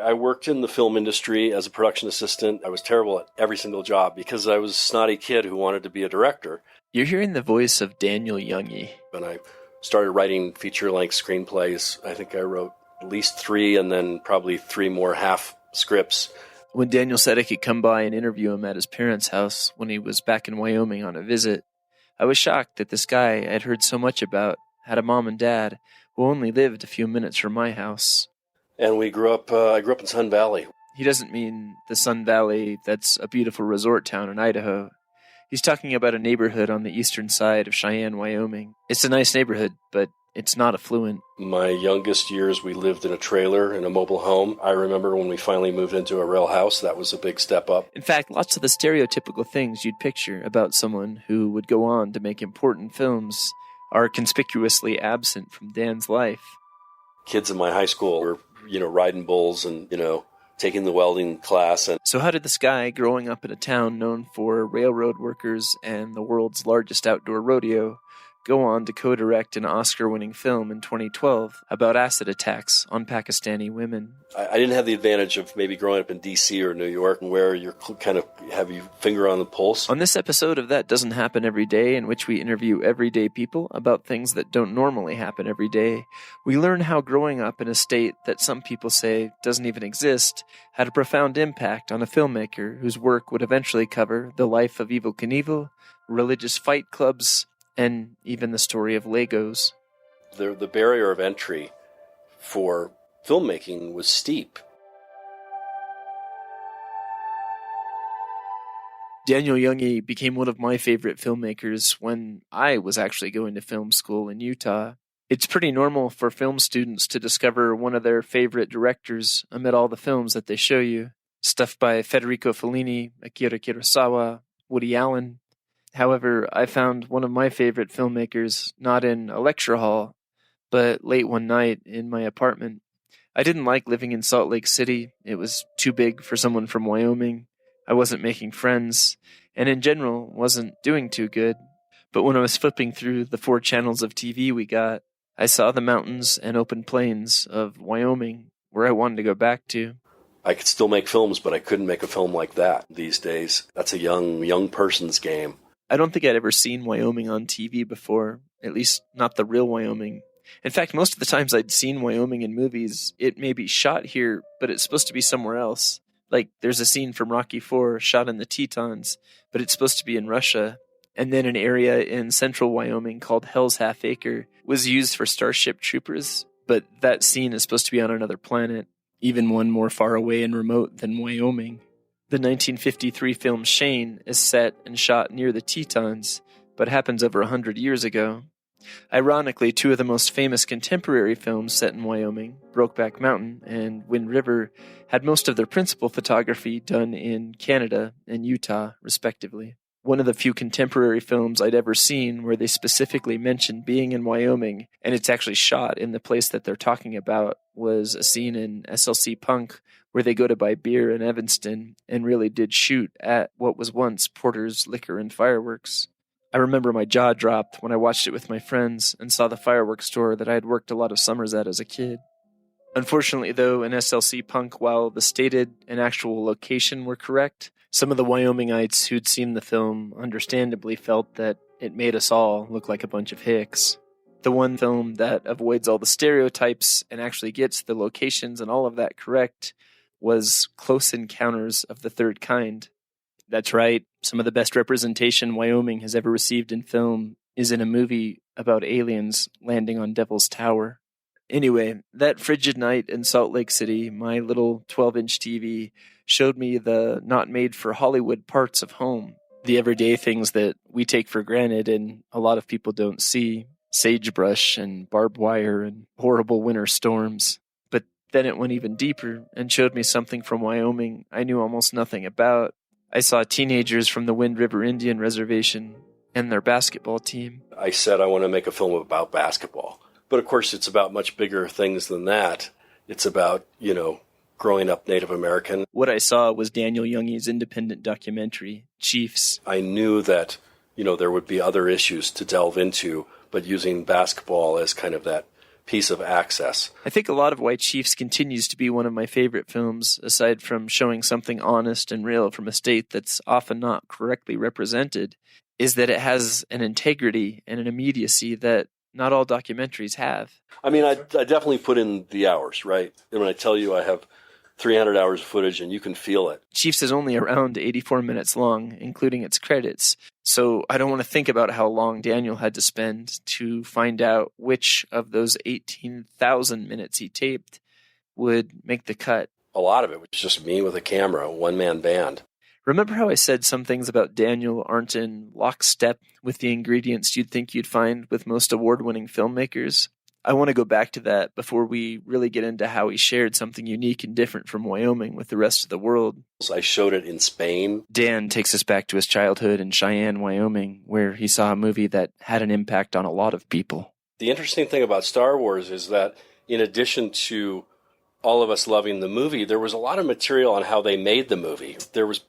I worked in the film industry as a production assistant. I was terrible at every single job because I was a snotty kid who wanted to be a director. You're hearing the voice of Daniel Youngie. When I started writing feature-length screenplays, I think I wrote at least 3 and then probably 3 more half scripts. When Daniel said I could come by and interview him at his parents' house when he was back in Wyoming on a visit, I was shocked that this guy I'd heard so much about had a mom and dad who only lived a few minutes from my house. And I grew up in Sun Valley. He doesn't mean the Sun Valley that's a beautiful resort town in Idaho. He's talking about a neighborhood on the eastern side of Cheyenne, Wyoming. It's a nice neighborhood, but it's not affluent. My youngest years, we lived in a trailer in a mobile home. I remember when we finally moved into a real house, that was a big step up. In fact, lots of the stereotypical things you'd picture about someone who would go on to make important films are conspicuously absent from Dan's life. Kids in my high school were, riding bulls and, taking the welding class. And so how did this guy growing up in a town known for railroad workers and the world's largest outdoor rodeo go on to co-direct an Oscar-winning film in 2012 about acid attacks on Pakistani women? I didn't have the advantage of maybe growing up in D.C. or New York where you kind of have your finger on the pulse. On this episode of That Doesn't Happen Every Day, in which we interview everyday people about things that don't normally happen every day, we learn how growing up in a state that some people say doesn't even exist had a profound impact on a filmmaker whose work would eventually cover the life of Evel Knievel, religious fight clubs, and even the story of Legos. The barrier of entry for filmmaking was steep. Daniel Youngie became one of my favorite filmmakers when I was actually going to film school in Utah. It's pretty normal for film students to discover one of their favorite directors amid all the films that they show you. Stuff by Federico Fellini, Akira Kurosawa, Woody Allen. However, I found one of my favorite filmmakers not in a lecture hall, but late one night in my apartment. I didn't like living in Salt Lake City. It was too big for someone from Wyoming. I wasn't making friends, and in general, wasn't doing too good. But when I was flipping through the 4 channels of TV we got, I saw the mountains and open plains of Wyoming, where I wanted to go back to. I could still make films, but I couldn't make a film like that these days. That's a young person's game. I don't think I'd ever seen Wyoming on TV before, at least not the real Wyoming. In fact, most of the times I'd seen Wyoming in movies, it may be shot here, but it's supposed to be somewhere else. Like, there's a scene from Rocky IV shot in the Tetons, but it's supposed to be in Russia. And then an area in central Wyoming called Hell's Half Acre was used for Starship Troopers, but that scene is supposed to be on another planet, even one more far away and remote than Wyoming. The 1953 film Shane is set and shot near the Tetons, but happens over 100 years ago. Ironically, 2 of the most famous contemporary films set in Wyoming, Brokeback Mountain and Wind River, had most of their principal photography done in Canada and Utah, respectively. One of the few contemporary films I'd ever seen where they specifically mentioned being in Wyoming, and it's actually shot in the place that they're talking about, was a scene in SLC Punk where they go to buy beer in Evanston and really did shoot at what was once Porter's Liquor and Fireworks. I remember my jaw dropped when I watched it with my friends and saw the fireworks store that I had worked a lot of summers at as a kid. Unfortunately, though, in SLC Punk, while the stated and actual location were correct, some of the Wyomingites who'd seen the film understandably felt that it made us all look like a bunch of hicks. The one film that avoids all the stereotypes and actually gets the locations and all of that correct was Close Encounters of the Third Kind. That's right, some of the best representation Wyoming has ever received in film is in a movie about aliens landing on Devil's Tower. Anyway, that frigid night in Salt Lake City, my little 12-inch TV showed me the not-made-for-Hollywood parts of home, the everyday things that we take for granted and a lot of people don't see, sagebrush and barbed wire and horrible winter storms. But then it went even deeper and showed me something from Wyoming I knew almost nothing about. I saw teenagers from the Wind River Indian Reservation and their basketball team. I said I want to make a film about basketball. But of course it's about much bigger things than that. It's about, growing up Native American. What I saw was Daniel Youngie's independent documentary, Chiefs. I knew that, there would be other issues to delve into, but using basketball as kind of that piece of access. I think a lot of White Chiefs continues to be one of my favorite films, aside from showing something honest and real from a state that's often not correctly represented, is that it has an integrity and an immediacy that not all documentaries have. I mean, I definitely put in the hours, right? And when I tell you I have 300 hours of footage and you can feel it. Chiefs is only around 84 minutes long, including its credits. So I don't want to think about how long Daniel had to spend to find out which of those 18,000 minutes he taped would make the cut. A lot of it was just me with a camera, a one-man band. Remember how I said some things about Daniel aren't in lockstep with the ingredients you'd think you'd find with most award-winning filmmakers? I want to go back to that before we really get into how he shared something unique and different from Wyoming with the rest of the world. I showed it in Spain. Dan takes us back to his childhood in Cheyenne, Wyoming, where he saw a movie that had an impact on a lot of people. The interesting thing about Star Wars is that in addition to all of us loving the movie, there was a lot of material on how they made the movie. There was,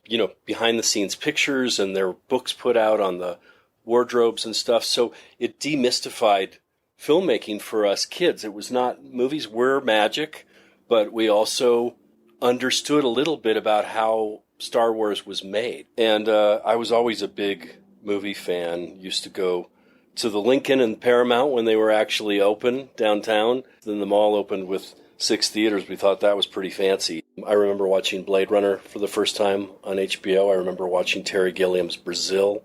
behind-the-scenes pictures, and there were books put out on the wardrobes and stuff. So it demystified filmmaking for us kids. It was not, movies were magic, but we also understood a little bit about how Star Wars was made. And I was always a big movie fan. Used to go to the Lincoln and Paramount when they were actually open downtown. Then the mall opened with 6 theaters. We thought that was pretty fancy. I remember watching Blade Runner for the first time on HBO. I remember watching Terry Gilliam's Brazil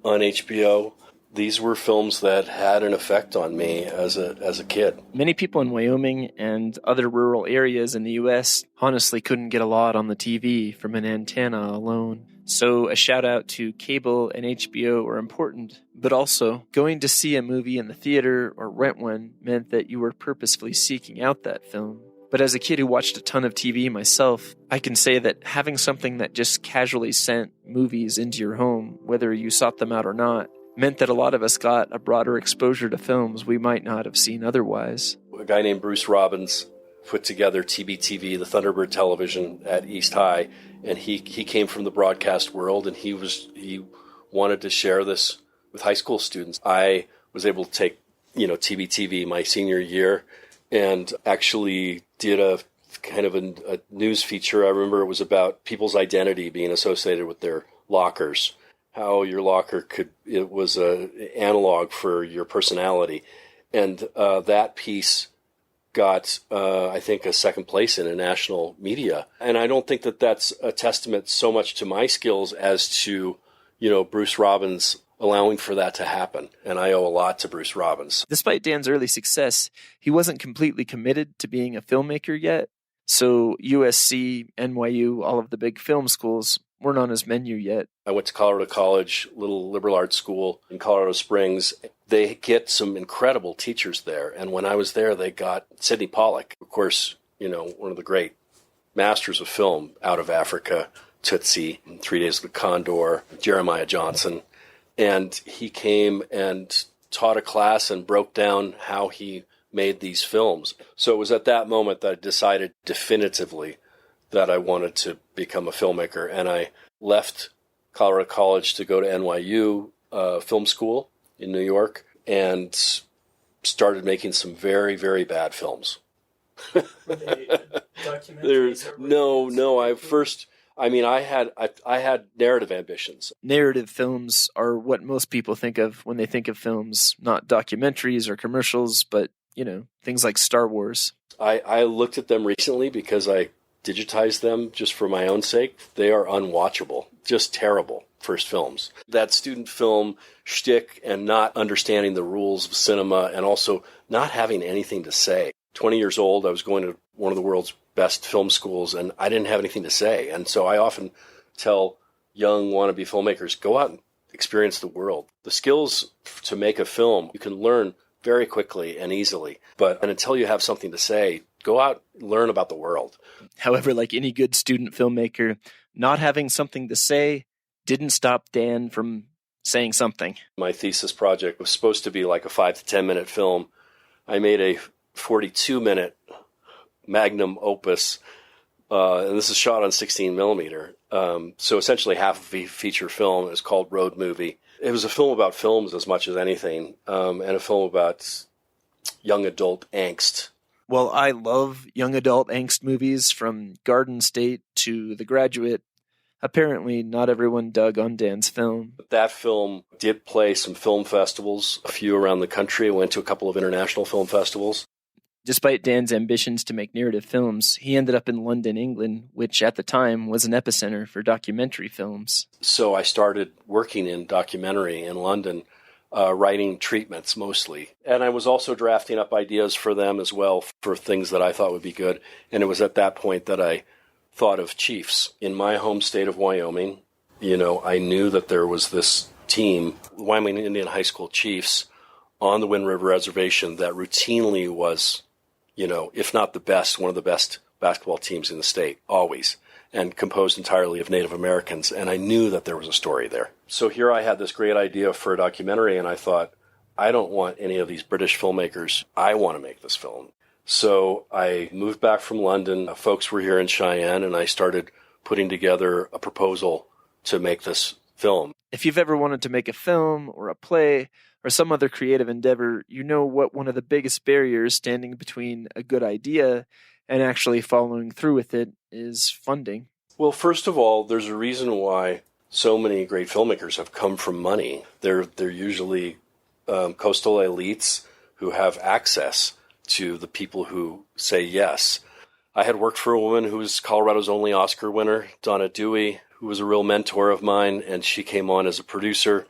on HBO. These were films that had an effect on me as a kid. Many people in Wyoming and other rural areas in the U.S. honestly couldn't get a lot on the TV from an antenna alone. So a shout out to cable and HBO were important, but also going to see a movie in the theater or rent one meant that you were purposefully seeking out that film. But as a kid who watched a ton of TV myself, I can say that having something that just casually sent movies into your home, whether you sought them out or not, meant that a lot of us got a broader exposure to films we might not have seen otherwise. A guy named Bruce Robbins put together TBTV, the Thunderbird television at East High, and he came from the broadcast world, and he wanted to share this with high school students. I was able to take, TBTV my senior year and actually did a kind of a news feature. I remember it was about people's identity being associated with their lockers. How your locker it was an analog for your personality. And that piece got, I think, a second place in a national media. And I don't think that that's a testament so much to my skills as to, Bruce Robbins allowing for that to happen. And I owe a lot to Bruce Robbins. Despite Dan's early success, he wasn't completely committed to being a filmmaker yet. So USC, NYU, all of the big film schools weren't on his menu yet. I went to Colorado College, little liberal arts school in Colorado Springs. They get some incredible teachers there. And when I was there, they got Sidney Pollack, of course, one of the great masters of film out of Africa, Tootsie, 3 Days of the Condor, Jeremiah Johnson. And he came and taught a class and broke down how he made these films. So it was at that moment that I decided definitively that I wanted to become a filmmaker. And I left Colorado College to go to NYU film school in New York and started making some very, very bad films. Were they documentaries? I had narrative ambitions. Narrative films are what most people think of when they think of films, not documentaries or commercials, but, things like Star Wars. I looked at them recently because I digitized them just for my own sake. They are unwatchable, just terrible first films. That student film shtick and not understanding the rules of cinema and also not having anything to say. 20 years old, I was going to one of the world's best film schools and I didn't have anything to say. And so I often tell young wannabe filmmakers, go out and experience the world. The skills to make a film, you can learn very quickly and easily. But until you have something to say, go out and learn about the world. However, like any good student filmmaker, not having something to say didn't stop Dan from saying something. My thesis project was supposed to be like a 5 to 10 minute film. I made a 42-minute magnum opus, and this is shot on 16 millimeter. So essentially half of a feature film. It was called Road Movie. It was a film about films as much as anything, and a film about, young adult angst. Well, I love young adult angst movies from Garden State to The Graduate. Apparently, not everyone dug on Dan's film. That film did play some film festivals, a few around the country. I went to a couple of international film festivals. Despite Dan's ambitions to make narrative films, he ended up in London, England, which at the time was an epicenter for documentary films. So I started working in documentary in London, writing treatments mostly. And I was also drafting up ideas for them as well for things that I thought would be good. And it was at that point that I thought of Chiefs. In my home state of Wyoming, I knew that there was this team, Wyoming Indian High School Chiefs, on the Wind River Reservation that routinely was, if not the best, one of the best basketball teams in the state, always, and composed entirely of Native Americans. And I knew that there was a story there. So here I had this great idea for a documentary, and I thought, I don't want any of these British filmmakers. I want to make this film. So I moved back from London. Folks were here in Cheyenne, and I started putting together a proposal to make this film. If you've ever wanted to make a film or a play or some other creative endeavor, you know what one of the biggest barriers standing between a good idea and actually following through with it is funding. Well, first of all, there's a reason why so many great filmmakers have come from money. They're usually coastal elites who have access to the people who say yes. I had worked for a woman who was Colorado's only Oscar winner, Donna Dewey, who was a real mentor of mine, and she came on as a producer.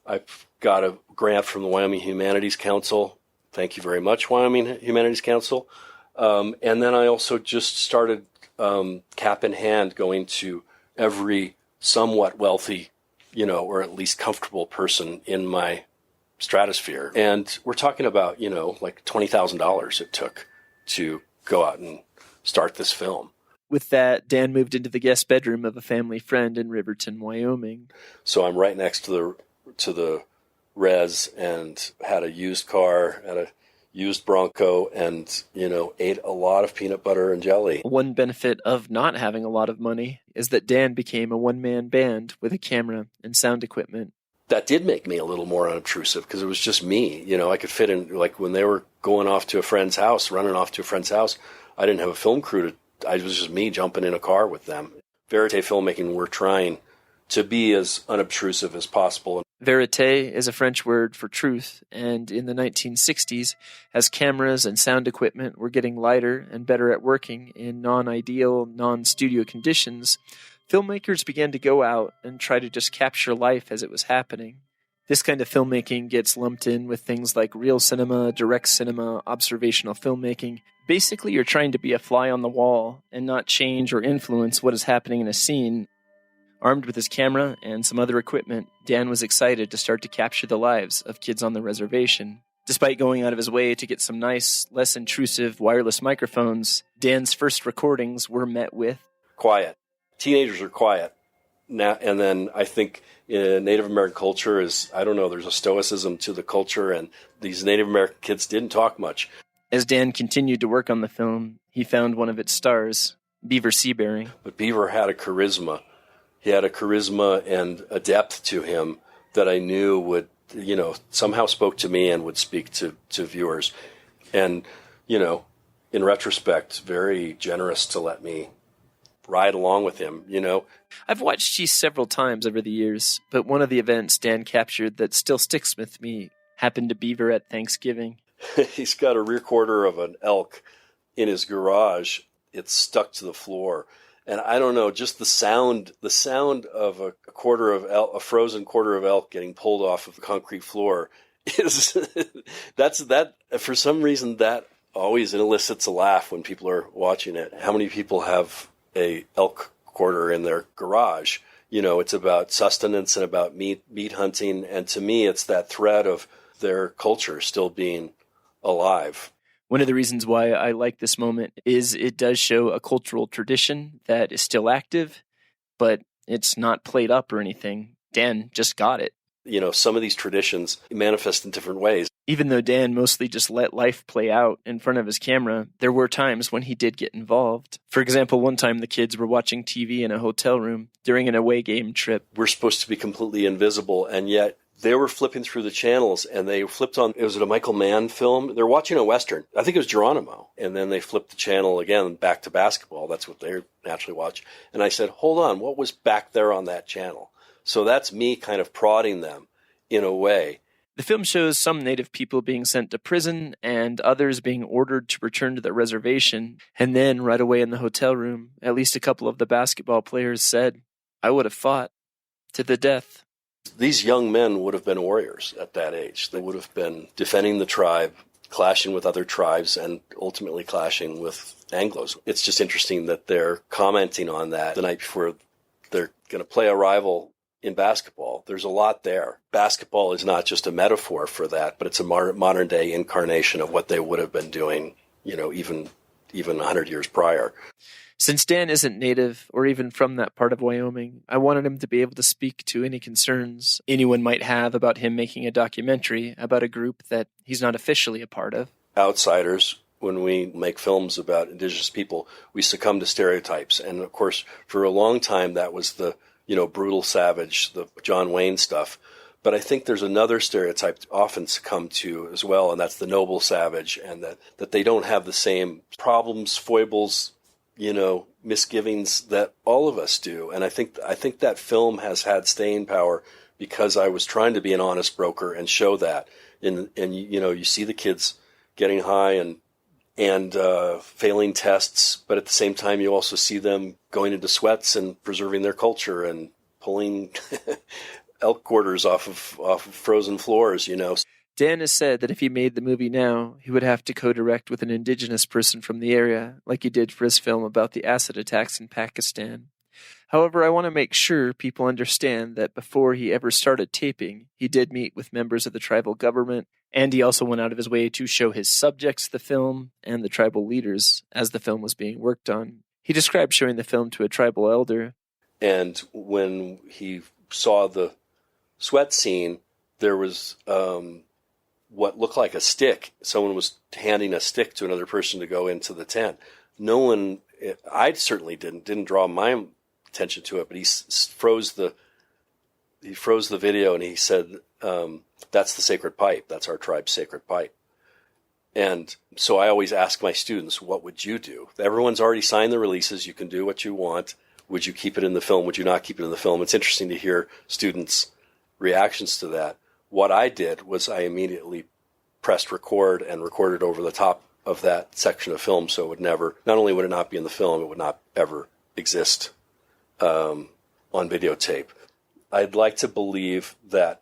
I got a grant from the Wyoming Humanities Council. Thank you very much, Wyoming Humanities Council. And then I also just started cap in hand going to every somewhat wealthy, or at least comfortable person in my stratosphere. And we're talking about, like $20,000 it took to go out and start this film. With that, Dan moved into the guest bedroom of a family friend in Riverton, Wyoming. So I'm right next to the res and had a used car, had a used Bronco, and, ate a lot of peanut butter and jelly. One benefit of not having a lot of money is that Dan became a one-man band with a camera and sound equipment. That did make me a little more unobtrusive because it was just me. I could fit in, like when they were going off to a friend's house, running off to a friend's house, I didn't have a film crew it was just me jumping in a car with them. Verite filmmaking, we're trying to be as unobtrusive as possible. Verite is a French word for truth, and in the 1960s, as cameras and sound equipment were getting lighter and better at working in non-ideal, non-studio conditions, filmmakers began to go out and try to just capture life as it was happening. This kind of filmmaking gets lumped in with things like real cinema, direct cinema, observational filmmaking. Basically, you're trying to be a fly on the wall and not change or influence what is happening in a scene. Armed with his camera and some other equipment, Dan was excited to start to capture the lives of kids on the reservation. Despite going out of his way to get some nice, less intrusive wireless microphones, Dan's first recordings were met with quiet. Teenagers are quiet. Now, and then I think in Native American culture there's a stoicism to the culture, and these Native American kids didn't talk much. As Dan continued to work on the film, he found one of its stars, Beaver Seabury. But Beaver had a charisma. He had a charisma and a depth to him that I knew would, somehow spoke to me and would speak to viewers. And, in retrospect, very generous to let me ride along with him, I've watched Cheese several times over the years, but one of the events Dan captured that still sticks with me happened to Beaver at Thanksgiving. He's got a rear quarter of an elk in his garage. It's stuck to the floor. And I don't know, just the sound of a frozen quarter of elk getting pulled off of the concrete floor is, that for some reason that always elicits a laugh when people are watching it. How many people have a elk quarter in their garage? It's about sustenance and about meat hunting. And to me, it's that thread of their culture still being alive. One of the reasons why I like this moment is it does show a cultural tradition that is still active, but it's not played up or anything. Dan just got it. Some of these traditions manifest in different ways. Even though Dan mostly just let life play out in front of his camera, there were times when he did get involved. For example, one time the kids were watching TV in a hotel room during an away game trip. We're supposed to be completely invisible, and yet they were flipping through the channels, and they flipped on, it was a Michael Mann film. They're watching a Western. I think it was Geronimo. And then they flipped the channel again back to basketball. That's what they naturally watch. And I said, hold on, what was back there on that channel? So that's me kind of prodding them in a way. The film shows some native people being sent to prison and others being ordered to return to their reservation. And then, right away in the hotel room, at least a couple of the basketball players said, I would have fought to the death. These young men would have been warriors at that age. They would have been defending the tribe, clashing with other tribes, and ultimately clashing with Anglos. It's just interesting that they're commenting on that the night before they're going to play a rival in basketball. There's a lot there. Basketball is not just a metaphor for that, but it's a modern day incarnation of what they would have been doing, even 100 years prior. Since Dan isn't native or even from that part of Wyoming, I wanted him to be able to speak to any concerns anyone might have about him making a documentary about a group that he's not officially a part of. Outsiders, when we make films about Indigenous people, we succumb to stereotypes. And of course, for a long time, that was the brutal savage, the John Wayne stuff. But I think there's another stereotype often succumb to as well, and that's the noble savage, and that they don't have the same problems, foibles, misgivings that all of us do. And I think that film has had staying power because I was trying to be an honest broker and show that. And you see the kids getting high and failing tests, but at the same time you also see them going into sweats and preserving their culture and pulling elk quarters off of frozen floors, Dan has said that if he made the movie now, he would have to co-direct with an Indigenous person from the area, like he did for his film about the acid attacks in Pakistan. However, I want to make sure people understand that before he ever started taping, he did meet with members of the tribal government, and he also went out of his way to show his subjects the film and the tribal leaders as the film was being worked on. He described showing the film to a tribal elder. And when he saw the sweat scene, there was what looked like a stick. Someone was handing a stick to another person to go into the tent. No one, I certainly didn't draw my attention to it, but he froze the video and he said, that's the sacred pipe. That's our tribe's sacred pipe. And so I always ask my students, what would you do? Everyone's already signed the releases. You can do what you want. Would you keep it in the film? Would you not keep it in the film? It's interesting to hear students' reactions to that. What I did was I immediately pressed record and recorded over the top of that section of film, so it would never, not only would it not be in the film, it would not ever exist on videotape. I'd like to believe that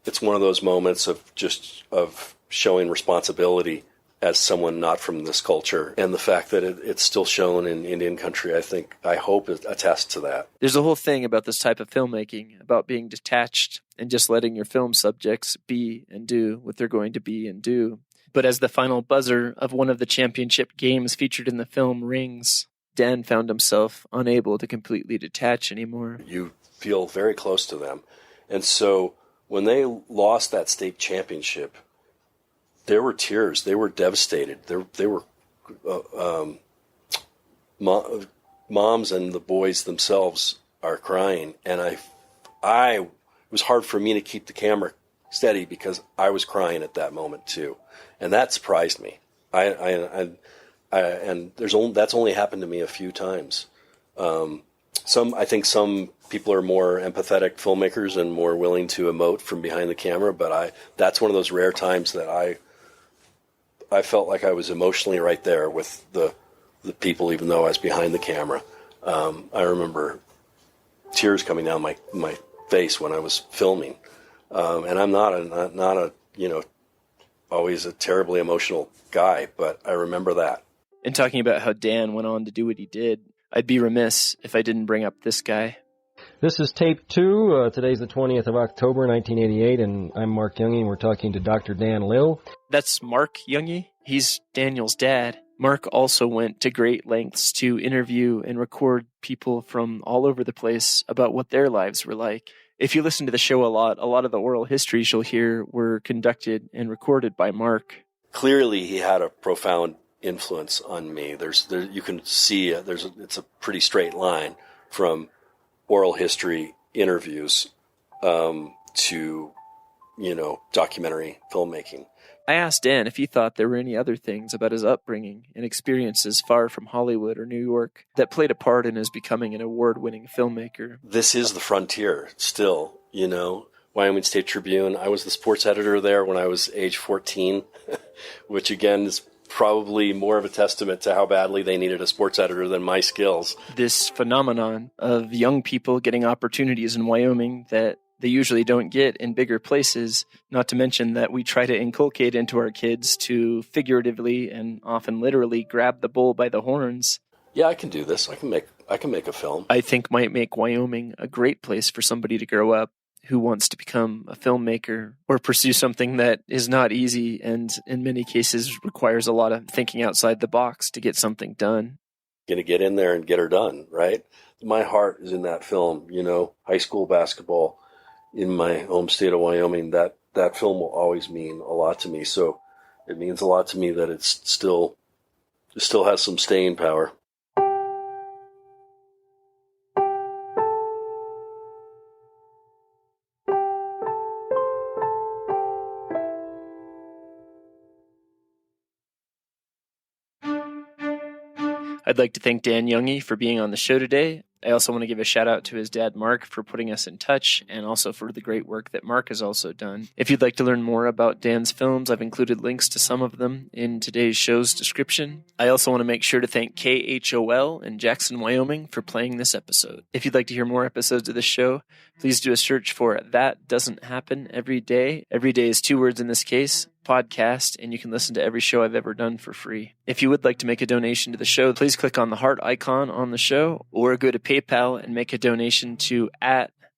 it's one of those moments of showing responsibility as someone not from this culture, and the fact that it's still shown in Indian country, I hope it attests to that. There's a whole thing about this type of filmmaking, about being detached and just letting your film subjects be and do what they're going to be and do. But as the final buzzer of one of the championship games featured in the film rings, Dan found himself unable to completely detach anymore. You feel very close to them. And so when they lost that state championship, there were tears. They were devastated. They were moms and the boys themselves are crying. And it was hard for me to keep the camera steady because I was crying at that moment too, and that surprised me. And that's only happened to me a few times. I think some people are more empathetic filmmakers and more willing to emote from behind the camera, but that's one of those rare times that I felt like I was emotionally right there with the people, even though I was behind the camera. I remember tears coming down my face when I was filming, and I'm not always a terribly emotional guy, but I remember that. And talking about how Dan went on to do what he did, I'd be remiss if I didn't bring up this guy. This is tape 2. Today's the 20th of October, 1988, and I'm Mark Youngie, and we're talking to Dr. Dan Lill. That's Mark Youngie. He's Daniel's dad. Mark also went to great lengths to interview and record people from all over the place about what their lives were like. If you listen to the show a lot of the oral histories you'll hear were conducted and recorded by Mark. Clearly, he had a profound influence on me. You can see it's a pretty straight line from oral history interviews to documentary filmmaking. I asked Dan if he thought there were any other things about his upbringing and experiences far from Hollywood or New York that played a part in his becoming an award-winning filmmaker. This is the frontier still, Wyoming State Tribune. I was the sports editor there when I was age 14, which again is probably more of a testament to how badly they needed a sports editor than my skills. This phenomenon of young people getting opportunities in Wyoming that they usually don't get in bigger places, not to mention that we try to inculcate into our kids to figuratively and often literally grab the bull by the horns. Yeah, I can do this. I can make a film. I think might make Wyoming a great place for somebody to grow up who wants to become a filmmaker or pursue something that is not easy and in many cases requires a lot of thinking outside the box to get something done. Going to get in there and get her done, right? My heart is in that film, high school basketball in my home state of Wyoming. That film will always mean a lot to me. So it means a lot to me that it still has some staying power. I'd like to thank Dan Youngie for being on the show today. I also want to give a shout out to his dad, Mark, for putting us in touch and also for the great work that Mark has also done. If you'd like to learn more about Dan's films, I've included links to some of them in today's show's description. I also want to make sure to thank KHOL in Jackson, Wyoming for playing this episode. If you'd like to hear more episodes of this show, please do a search for That Doesn't Happen Every Day. Every day is 2 words in this case. Podcast, and you can listen to every show I've ever done for free. If you would like to make a donation to the show, please click on the heart icon on the show or go to PayPal and make a donation to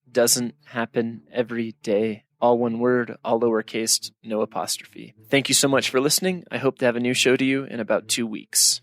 @Doesn'tHappenEveryDay. All one word, all lowercase, no apostrophe. Thank you so much for listening. I hope to have a new show to you in about 2 weeks.